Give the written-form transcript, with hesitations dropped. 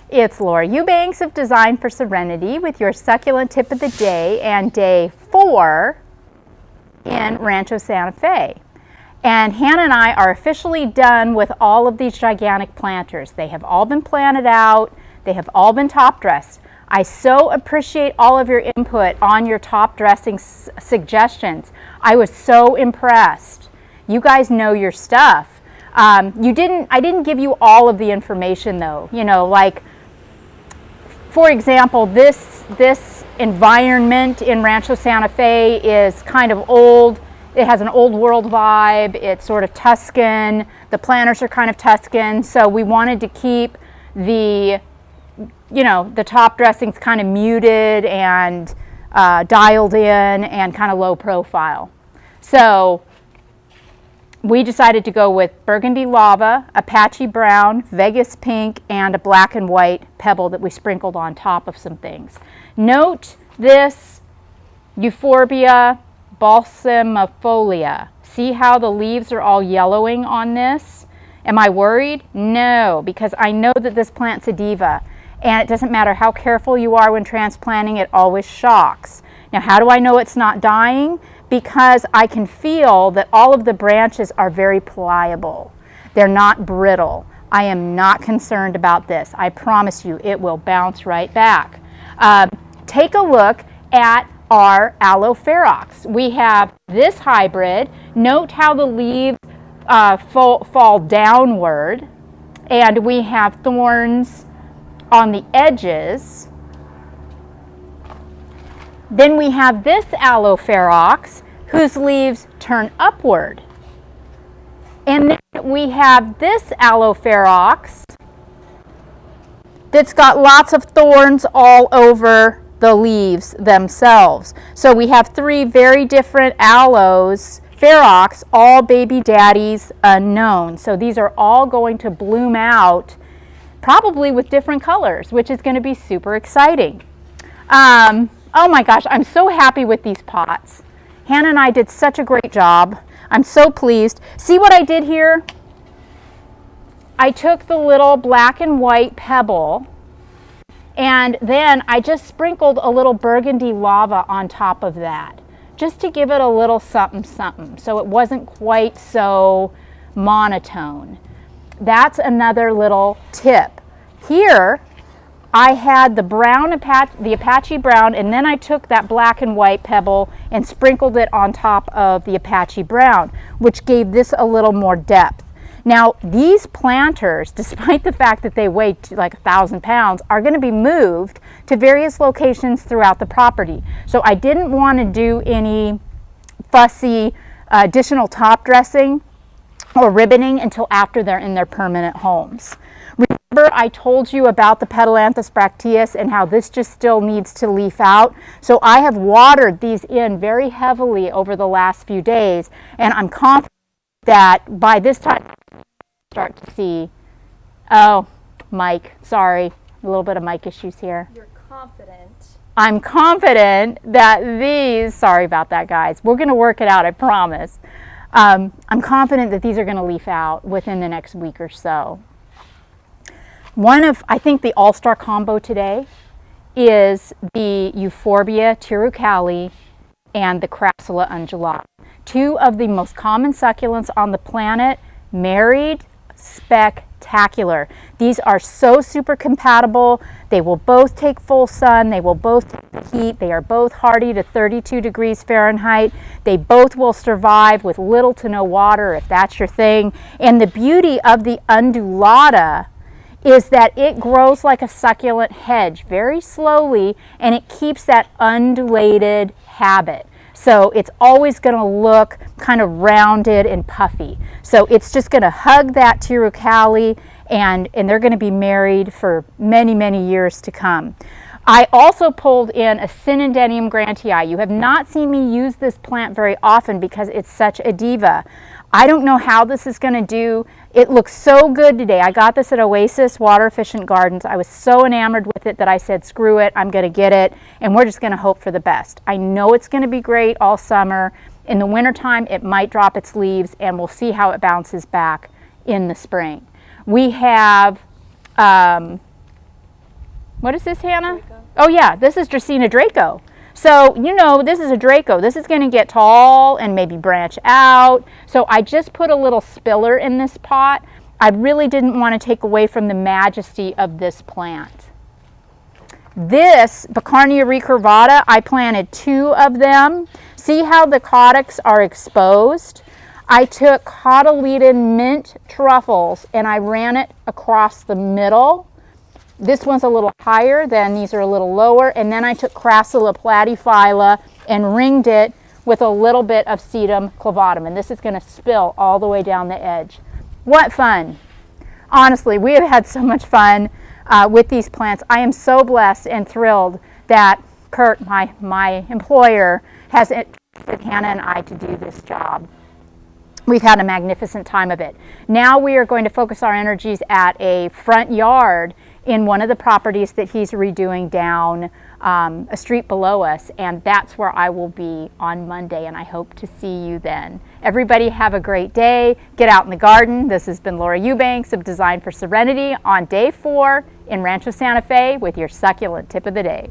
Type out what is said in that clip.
It's Laura Eubanks of Design for Serenity with your succulent tip of the day and day 4 in Rancho Santa Fe. And Hannah and I are officially done with all of these gigantic planters. They have all been planted out. They have all been top dressed. I so appreciate all of your input on your top dressing suggestions. I was so impressed. You guys know your stuff. I didn't give you all of the information though. You know, like, for example, this environment in Rancho Santa Fe is kind of old. It has an old world vibe. It's sort of Tuscan. The planters are kind of Tuscan. So we wanted to keep the top dressings kind of muted and dialed in and kind of low profile. So we decided to go with burgundy lava, Apache brown, Vegas pink, and a black and white pebble that we sprinkled on top of some things. Note this Euphorbia balsamifolia. See how the leaves are all yellowing on this? Am I worried? No, because I know that this plant's a diva, and it doesn't matter how careful you are when transplanting, it always shocks. Now, how do I know it's not dying? Because I can feel that all of the branches are very pliable. They're not brittle. I am not concerned about this. I promise you it will bounce right back. Take a look at our aloe ferox. We have this hybrid. Note how the leaves fall downward, and we have thorns on the edges. Then we have this aloe ferox whose leaves turn upward. And then we have this aloe ferox that's got lots of thorns all over the leaves themselves. So we have 3 very different aloes ferox, all baby daddies unknown. So these are all going to bloom out probably with different colors, which is going to be super exciting. Oh my gosh, I'm so happy with these pots. Hannah and I did such a great job. I'm so pleased. See what I did here? I took the little black and white pebble, and then I just sprinkled a little burgundy lava on top of that, just to give it a little something something, so it wasn't quite so monotone. That's another little tip. Here, I had the brown the Apache brown, and then I took that black and white pebble and sprinkled it on top of the Apache brown, which gave this a little more depth. Now, these planters, despite the fact that they weigh like 1,000 pounds, are going to be moved to various locations throughout the property. So I didn't want to do any fussy additional top dressing or ribboning until after they're in their permanent homes. Remember, I told you about the Petalanthus bracteus and how this just still needs to leaf out. So I have watered these in very heavily over the last few days, and I'm confident that by this time I'll start to see, oh, mic, sorry, a little bit of mic issues here. You're confident. I'm confident that these, sorry about that guys, we're going to work it out, I promise. I'm confident that these are going to leaf out within the next week or so. I think the all-star combo today is the Euphorbia tirucali and the Crassula undulata. 2 of the most common succulents on the planet, married, spectacular. These are so super compatible. They will both take full sun. They will both take the heat. They are both hardy to 32 degrees Fahrenheit. They both will survive with little to no water if that's your thing. And the beauty of the undulata is that it grows like a succulent hedge very slowly, and it keeps that undulated habit. So it's always going to look kind of rounded and puffy. So it's just going to hug that tirucali, and they're going to be married for many, many years to come. I also pulled in a Cynadenium grantii. You have not seen me use this plant very often because it's such a diva. I don't know how this is going to do. It looks so good today. I got this at Oasis Water Efficient Gardens. I was so enamored with it that I said, screw it, I'm going to get it, and we're just going to hope for the best. I know it's going to be great all summer. In the wintertime, it might drop its leaves, and we'll see how it bounces back in the spring. We have What is this, Hannah? Draco. Oh yeah, this is Dracaena Draco. So, you know, this is a Draco. This is going to get tall and maybe branch out. So I just put a little spiller in this pot. I really didn't want to take away from the majesty of this plant. This Baccarnia recurvata, I planted 2 of them. See how the caudex are exposed? I took cotyledon mint truffles and I ran it across the middle. This one's a little higher, then these are a little lower, and then I took Crassula platyphylla and ringed it with a little bit of Sedum clavatum, and this is going to spill all the way down the edge. What fun! Honestly, we have had so much fun with these plants. I am so blessed and thrilled that Kurt, my employer, has entrusted Hannah and I to do this job. We've had a magnificent time of it. Now we are going to focus our energies at a front yard in one of the properties that he's redoing down a street below us, and that's where I will be on Monday, and I hope to see you then. Everybody have a great day. Get out in the garden. This has been Laura Eubanks of Design for Serenity on day 4 in Rancho Santa Fe with your succulent tip of the day.